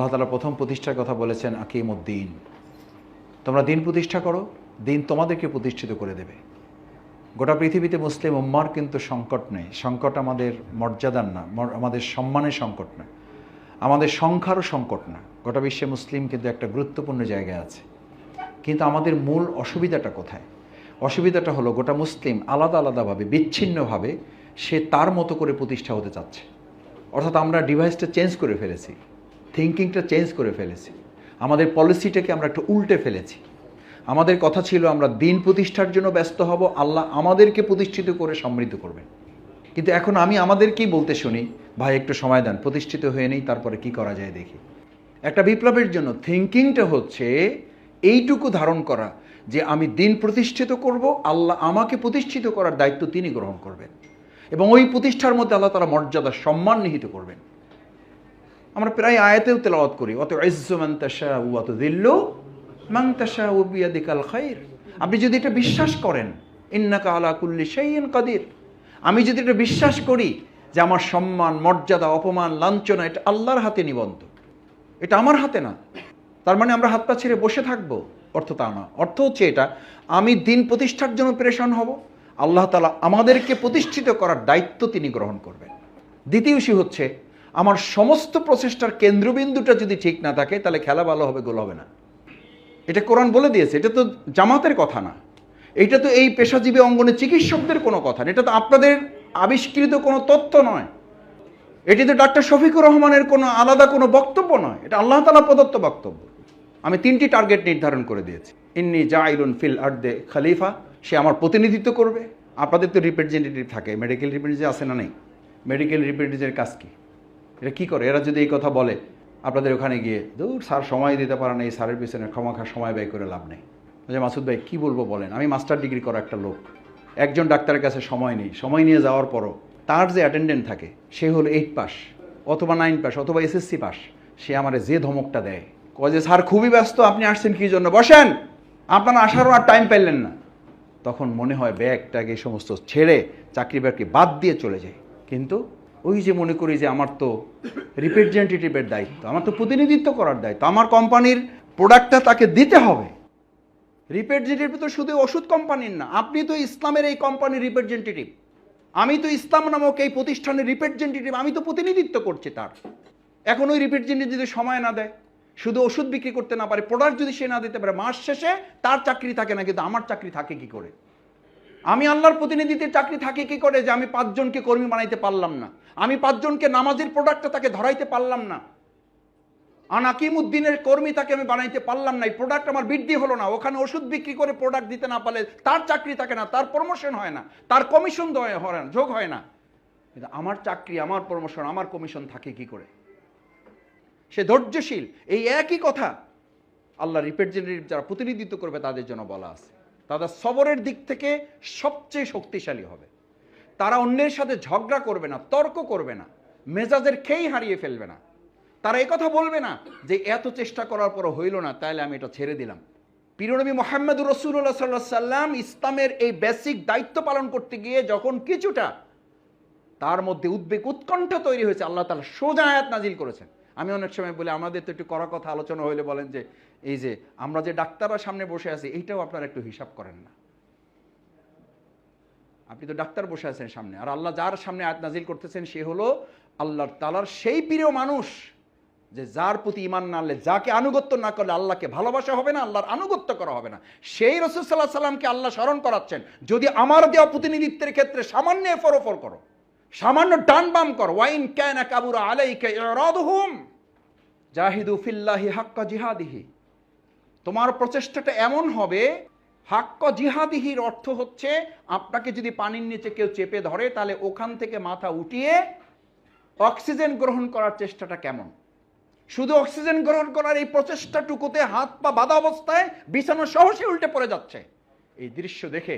আল্লাহ তাআলা প্রথম প্রতিষ্ঠার কথা বলেছেন আকিমুদ্দিন, তোমরা দিন প্রতিষ্ঠা করো, দিন তোমাদেরকে প্রতিষ্ঠিত করে দেবে। গোটা পৃথিবীতে মুসলিম উম্মার কিন্তু সংকট নেই। সংকট আমাদের মর্যাদার না, আমাদের সম্মানের সংকট না, আমাদের সংখ্যারও সংকট না। গোটা বিশ্বে মুসলিম কিন্তু একটা গুরুত্বপূর্ণ জায়গায় আছে। কিন্তু আমাদের মূল অসুবিধাটা কোথায়? অসুবিধাটা হলো গোটা মুসলিম আলাদা আলাদাভাবে, বিচ্ছিন্নভাবে সে তার মতো করে প্রতিষ্ঠা হতে চাচ্ছে। অর্থাৎ আমরা ডিভাইসটা চেঞ্জ করে ফেলেছি, থিঙ্কিংটা চেঞ্জ করে ফেলেছি, আমাদের পলিসিটাকে আমরা একটু উল্টে ফেলেছি। আমাদের কথা ছিল আমরা দিন প্রতিষ্ঠার জন্য ব্যস্ত হব, আল্লাহ আমাদেরকে প্রতিষ্ঠিত করে সমৃদ্ধ করবেন। কিন্তু এখন আমি আমাদেরকেই বলতে শুনি, ভাই একটু সময় দেন, প্রতিষ্ঠিত হয়ে নেই, তারপরে কি করা যায় দেখি। একটা বিপ্লবের জন্য থিঙ্কিংটা হচ্ছে এইটুকু ধারণ করা যে আমি দিন প্রতিষ্ঠিত করব, আল্লাহ আমাকে প্রতিষ্ঠিত করার দায়িত্ব তিনি গ্রহণ করবেন এবং ওই প্রতিষ্ঠার মধ্যে আল্লাহ তাআলা মর্যাদা সম্মান নিহিত করবেন। আমরা প্রায় আয়াতেও তেলাওয়াত করি, অত ইজ্জু মান তাশাউ ওয়া তুযিল্লু মান তাশাউ বিয়াদিকাল খায়র। আপনি যদি এটা বিশ্বাস করেন, ইন্নাকা আলা কুল্লি শাইইন কাদির, আমি যদি এটা বিশ্বাস করি যে আমার সম্মান, মর্যাদা, অপমান, লাঞ্ছনা এটা আল্লাহর হাতে নিবন্ধ, এটা আমার হাতে না, তার মানে আমরা হাত পা ছেড়ে বসে থাকবো? অর্থ তা না। অর্থ হচ্ছে এটা, আমি দিন প্রতিষ্ঠার জন্য প্রেশান হব, আল্লাহ তাআলা আমাদেরকে প্রতিষ্ঠিত করার দায়িত্ব তিনি গ্রহণ করবেন। দ্বিতীয় ইস্যু হচ্ছে, আমার সমস্ত প্রচেষ্টার কেন্দ্রবিন্দুটা যদি ঠিক না থাকে তাহলে খেলা ভালো হবে, গোল হবে না। এটা কোরআন বলে দিয়েছে, এটা তো জামাতের কথা না, এটা তো এই পেশাজীবী অঙ্গনে চিকিৎসকদের কোনো কথা না, এটা তো আপনাদের আবিষ্কৃত কোনো তথ্য নয়, এটি তো ডাক্তার শফিকুর রহমানের কোনো আলাদা কোনো বক্তব্য নয়, এটা আল্লাহ তাআলা প্রদত্ত বক্তব্য। আমি 3টি টার্গেট নির্ধারণ করে দিয়েছি। ইন্নী জাইলুন ফিল আরদে খলিফা, সে আমার প্রতিনিধিত্ব করবে। আপনাদের তো রিপ্রেজেন্টেটিভ থাকে, মেডিকেল রিপ্রেজেন্টেটিভ আছে না নেই? মেডিকেল রিপ্রেজেন্টেটিভের কাজ কি? এটা কী করে? এরা যদি এই কথা বলে আপনাদের ওখানে গিয়ে, দূর স্যার সময় দিতে পারে না, এই স্যারের পিছনে ক্ষমাখা সময় ব্যয় করে লাভ নেই। যে মাসুদ ভাই কী বলবো বলেন, আমি মাস্টার ডিগ্রি করা একটা লোক, একজন ডাক্তারের কাছে সময় নেই, সময় নিয়ে যাওয়ার পরও তার যে অ্যাটেন্ডেন্ট থাকে সে হলো 8 পাস অথবা 9 পাস অথবা এসএসসি পাস, সে আমারে যে ধমকটা দেয়, কয় যে স্যার খুবই ব্যস্ত, আপনি আসছেন কী জন্য, বসেন, আপনারা আসারও আর টাইম পাইলেন না। তখন মনে হয় ব্যাগটাকে এই সমস্ত ছেড়ে চাকরি বাকরি বাদ দিয়ে চলে যায়। কিন্তু ওই যে মনে করি যে আমার তো রিপ্রেজেন্টেটিভের দায়িত্ব, আমার তো প্রতিনিধিত্ব করার দায়িত্ব, আমার কোম্পানির প্রোডাক্টটা তাকে দিতে হবে। রিপ্রেজেন্টেটিভ তো শুধু ওষুধ কোম্পানির না, আপনি তো ইসলামের এই কোম্পানির রিপ্রেজেন্টেটিভ, আমি তো ইসলাম নামক এই প্রতিষ্ঠানের রিপ্রেজেন্টেটিভ, আমি তো প্রতিনিধিত্ব করছি তার। এখন ওই রিপ্রেজেন্টেটিভ যদি সময় না দেয়, শুধু ওষুধ বিক্রি করতে না পারে, প্রোডাক্ট যদি সে না দিতে পারে, মাস শেষে তার চাকরি থাকে না, কিন্তু আমার চাকরি থাকে কি করে? আমি আল্লাহর প্রতিনিধিত্বের চাকরি থাকে কি করে যে আমি 5 জনকে কর্মী বানাইতে পারলাম না, আমি 5 জনকে নামাজের প্রোডাক্টটা তাকে ধরাইতে পারলাম না, আকিমুদ্দিনের কর্মী তাকে আমি বানাইতে পারলাম না, এই প্রোডাক্ট আমার বৃদ্ধি হলো না, ওখানে ওষুধ বিক্রি করে প্রোডাক্ট দিতে না পারলে তার চাকরি থাকে না, তার প্রমোশন হয় না, তার কমিশন হয় না, যোগ হয় না। কিন্তু আমার চাকরি, আমার প্রমোশন, আমার কমিশন থাকে কি করে? সে ধৈর্যশীল। এই একই কথা আল্লাহ রিপ্রেজেন্টেটিভ যারা প্রতিনিধিত্ব করবে তাদের জন্য বলা আছে, তারা সবরের দিক থেকে সবচেয়ে শক্তিশালী হবে। তারা অন্যের সাথে ঝগড়া করবে না, তর্ক করবে না, মেজাজের খেই হারিয়ে ফেলবে না। তারা এই কথা বলবে না যে এত চেষ্টা করার পর হইল না, তাইলে আমি এটা ছেড়ে দিলাম। প্রিয়নবী মুহাম্মদুর রাসূলুল্লাহ সাল্লাল্লাহু আলাইহি সাল্লাম ইসলামের এই বেসিক দায়িত্ব পালন করতে গিয়ে যখন কিছুটা তার মধ্যে উদ্বেগ, উৎকণ্ঠা তৈরি হয়েছে, আল্লাহ তাআলা সোজা আয়াত নাজিল করেছেন। আমি অনেক সময় বলি, আমাদের তো একটু কড়া কথা আলোচনা হইলে বলেন যে এই যে আমরা যে ডাক্তাররা সামনে বসে আছি, এইটাও আপনারা একটু হিসাব করেন না। আপনি তো ডাক্তার বসে আছেন সামনে, আর আল্লাহ যার সামনে আয়াত নাজিল করতেছেন সে হলো আল্লাহ তাআলার সেই প্রিয় মানুষ যে যার প্রতি ঈমান না আনলে, যাকে আনুগত্য না করলে আল্লাহকে ভালোবাসা হবে না, আল্লাহর আনুগত্য করা হবে না। সেই রাসূল সাল্লাল্লাহু আলাইহি সাল্লামকে আল্লাহ স্মরণ করাচ্ছেন, যদি আমার দেওয়া প্রতিনিধিত্বের ক্ষেত্রে সামান্য এফর করো, সামান্য ডান বাম করো, ওয়াইন কানা কাবুরা আলাইকা ইরাদুহুম জাহিদু ফিল্লাহি হাক্কা জিহাদিহি, তোমার প্রচেষ্টাটা এমন হবে, হাক্কা জিহাদিহির অর্থ হচ্ছে আপনাকে যদি পানির নিচে কেউ চেপে ধরে তাহলে ওখান থেকে মাথা উঠিয়ে অক্সিজেন গ্রহণ করার চেষ্টাটা কেমন। শুধু অক্সিজেন গ্রহণ করার এই প্রচেষ্টাটুকুতে হাত পা বাঁধা অবস্থায় বিছানা সহসে উল্টে পড়ে যাচ্ছে। এই দৃশ্য দেখে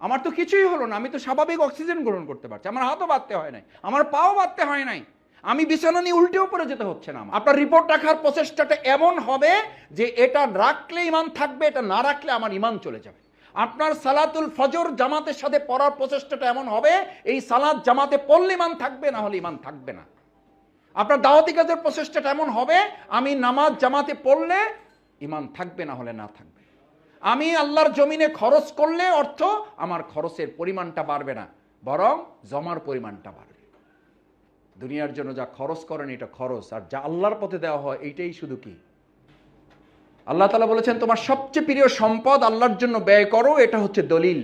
আমার তো কিছুই হলো না, আমি তো স্বাভাবিক অক্সিজেন গ্রহণ করতে পারছি, আমার হাতও বাঁধতে হয় নাই, আমার পাও বাঁধতে হয় নাই, আমি বিছানা নিয়ে উল্টেও পড়ে যেতে হচ্ছে না। আপনার রিপোর্ট রাখার প্রচেষ্টাটা এমন হবে যে এটা রাখলে ঈমান থাকবে, এটা না রাখলে আমার ঈমান চলে যাবে। আপনার সালাতুল ফজর জামাতের সাথে পড়ার প্রচেষ্টাটা এমন হবে, এই সালাত জামাতে পড়লে ঈমান থাকবে, না হলে ঈমান থাকবে না। আপনার দাওয়াতি কাজের প্রচেষ্টাটা এমন হবে, আমি নামাজ জামাতে পড়লে ঈমান থাকবে, না হলে না থাকবে। আমি আল্লাহর জমিনে খরচ করলে অর্থ আমার খরচের পরিমাণটা বাড়বে না, বরং জমার পরিমাণটা বাড়বে। দুনিয়ার জন্য যা খরচ করেন এটা খরচ, আর যা আল্লাহর পথে দেওয়া হয় এইটাই শুধু কি। আল্লাহ তাআলা বলেছেন তোমার সবচেয়ে প্রিয় সম্পদ আল্লাহর জন্য ব্যয় করো, এটা হচ্ছে দলিল।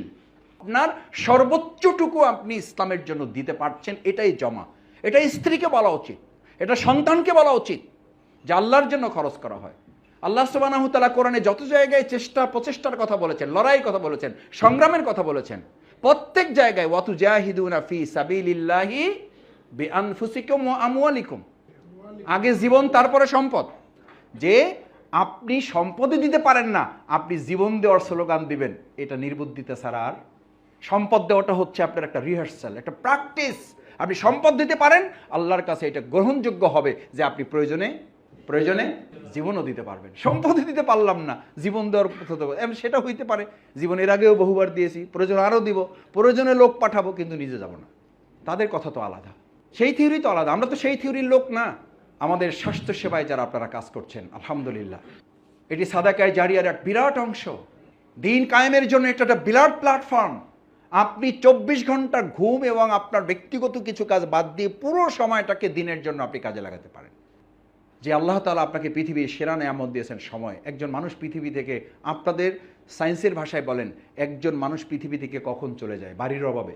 আপনার সর্বোচ্চটুকু আপনি ইসলামের জন্য দিতে পারছেন, এটাই জমা। এটা স্ত্রীকে বলা উচিত, এটা সন্তানকে বলা উচিত যে আল্লাহর জন্য খরচ করা হয়। আল্লাহ সুবহানাহু ওয়া তাআলা কোরআনে যত জায়গায় প্রচেষ্টার কথা বলেছেন, লড়াইয়ের কথা বলেছেন, সংগ্রামের কথা বলেছেন, প্রত্যেক জায়গায় ওয়াতুজাহিদুনা ফি সাবিলিল্লাহি বিআনফুসিকুম ওয়া আমওয়ালিকুম, আগে জীবন তারপরে সম্পদ। যে আপনি সম্পদই দিতে পারেন না, আপনি জীবন দেওয়ার স্লোগান দিবেন, এটা নির্বুদ্ধিতা ছাড়া আর। সম্পদ দেওয়াটা হচ্ছে আপনার একটা রিহার্সাল, একটা প্র্যাকটিস। আপনি সম্পদ দিতে পারেন, আল্লাহর কাছে এটা গ্রহণযোগ্য হবে যে আপনি প্রয়োজনে জীবনও দিতে পারবেন। সম্পদই দিতে পারলাম না, জীবন দেওয়ার সেটা হইতে পারে, জীবনের আগেও বহুবার দিয়েছি, প্রয়োজন আরও দিব, প্রয়োজনে লোক পাঠাবো, কিন্তু নিজে যাব না। তাদের কথা তো আলাদা, সেই থিওরি তো আলাদা। আমরা তো সেই থিওরির লোক না। আমাদের স্বাস্থ্য সেবায় যারা আপনারা কাজ করছেন, আলহামদুলিল্লাহ, এটি সাদাকায়ে জারিয়ার এক বিরাট অংশ। দিন কায়েমের জন্য এটা একটা বিরাট প্ল্যাটফর্ম। আপনি 24 ঘন্টা ঘুম এবং আপনার ব্যক্তিগত কিছু কাজ বাদ দিয়ে পুরো সময়টাকে দিনের জন্য আপনি কাজে লাগাতে পারেন। যে আল্লাহ তাআলা আপনাকে পৃথিবীর সেরা নেয়ামত দিয়েছেন সময়। একজন মানুষ পৃথিবী থেকে, আপনাদের সায়েন্সের ভাষায় বলেন, একজন মানুষ পৃথিবী থেকে কখন চলে যায়? বাড়ির অভাবে,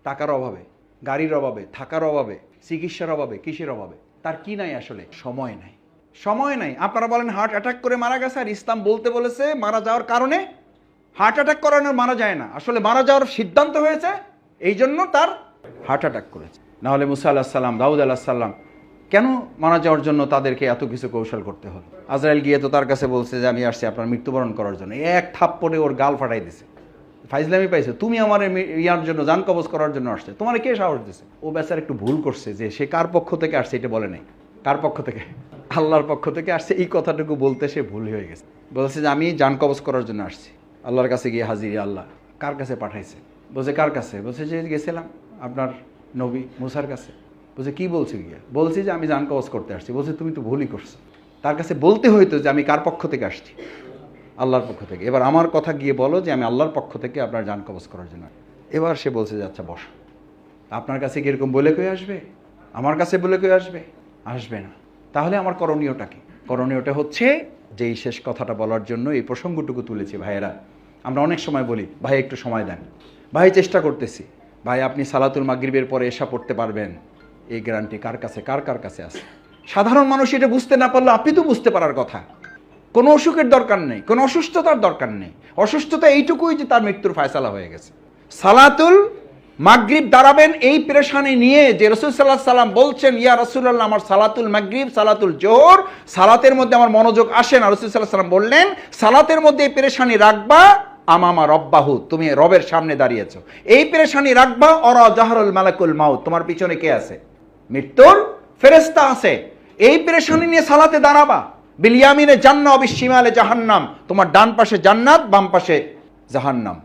টাকার অভাবে, গাড়ির অভাবে, থাকার অভাবে, চিকিৎসার অভাবে, কিসের অভাবে? তার কি নাই আসলে? সময় নাই। সময় নাই। আপনারা বলেন হার্ট অ্যাটাক করে মারা গেছে, আর ইসলাম বলতে বলেছে মারা যাওয়ার কারণে হার্ট অ্যাটাক করানোর মারা যায় না, আসলে মারা যাওয়ার সিদ্ধান্ত হয়েছে, এই জন্য তার হার্ট অ্যাটাক করেছে। নাহলে মুসা আলাইহিস সালাম, দাউদ আলাইহিস সালাম কেন মারা যাওয়ার জন্য তাদেরকে এত কিছু কৌশল করতে হলো? আজরাইল গিয়ে তো তার কাছে বলছে যে আমি আসছি আপনার মৃত্যুবরণ করার জন্য। এক থাপ্পড়ে ওর গাল ফাটাই দিছে। ফাইজলামি পাইছে, তুমি আমার ইয়ার জন্য, জান কবজ করার জন্য আসছে, তোমার কে সাহস দিছে? ও বেচার একটু ভুল করছে যে সে কার পক্ষ থেকে আসছে এটা বলে নাই। কার পক্ষ থেকে? আল্লাহর পক্ষ থেকে আসছে, এই কথাটুকু বলতে সে ভুল হয়ে গেছে। বলছে যে আমি জান কবজ করার জন্য আসছি। আল্লাহর কাছে গিয়ে হাজির, আল্লাহ কার কাছে পাঠাইছে? বলছে কার কাছে? বলছে যে গেছিলাম আপনার নবী মুসার কাছে। বলছে কি বলছি গিয়া? বলছি যে আমি জান কবজ করতে আসছি। বলছে তুমি তো ভুলই করছো, তার কাছে বলতে হইতো যে আমি কার পক্ষ থেকে আসছি? আল্লাহর পক্ষ থেকে। এবার আমার কথা গিয়ে বলো যে আমি আল্লাহর পক্ষ থেকে আপনার জান কবজ করার জন্য। এবার সে বলছে যে আচ্ছা বসো। আপনার কাছে কি এরকম বলে কয়ে আসবে? আমার কাছে বলে কয়ে আসবে? আসবে না। তাহলে আমার করণীয়টা কি? করণীয়টা হচ্ছে যে এই শেষ কথাটা বলার জন্য এই প্রসঙ্গটুকু তুলেছি। ভাইয়েরা, আমরা অনেক সময় বলি ভাই একটু সময় দেন, ভাই চেষ্টা করতেছি, ভাই আপনি সালাতুল মাগরিবের পরে এশা পড়তে পারবেন, এই গ্যারান্টি কার কাছে কার কাছে আছে? সাধারণ মানুষ এটা বুঝতে না পারলে আপনি তো বুঝতে পারার কথা। কোনো অসুখের দরকার নেই, কোনো অসুস্থতার দরকার নেই। অসুস্থতা এইটুকুই যে তার মৃত্যুর ফায়সালা হয়ে গেছে। সালাতুল মাগরিব দাঁড়াবেন এই পেরেশানি নিয়ে যে রাসূল সাল্লাল্লাহু আলাইহি সাল্লাম বলছেন, ইয়া রাসূলুল্লাহ আমার সালাতুল মাগরিব, সালাতুল জোহর, সালাতের মধ্যে আমার মনোযোগ আসে না। রাসূল সাল্লাল্লাহু আলাইহি সাল্লাম বললেন সালাতের মধ্যে এই পেরেশানি রাখবা, আমামা রব্বাহু, তুমি রবের সামনে দাঁড়িয়েছো, এই পেরেশানি রাখবা। অরা জাহরুল মালাকুল মাউত, তোমার পিছনে কে আছে? মৃত্যুর ফেরেশতা আছে। এই পেরেশানি নিয়ে সালাতে দাঁড়াবা। বিল ইয়ামিনে জান্নাহ ওয়া বিশ শিমালে জাহান্নাম, তোমার ডান পাশে জান্নাত, বাম পাশে জাহান্নাম।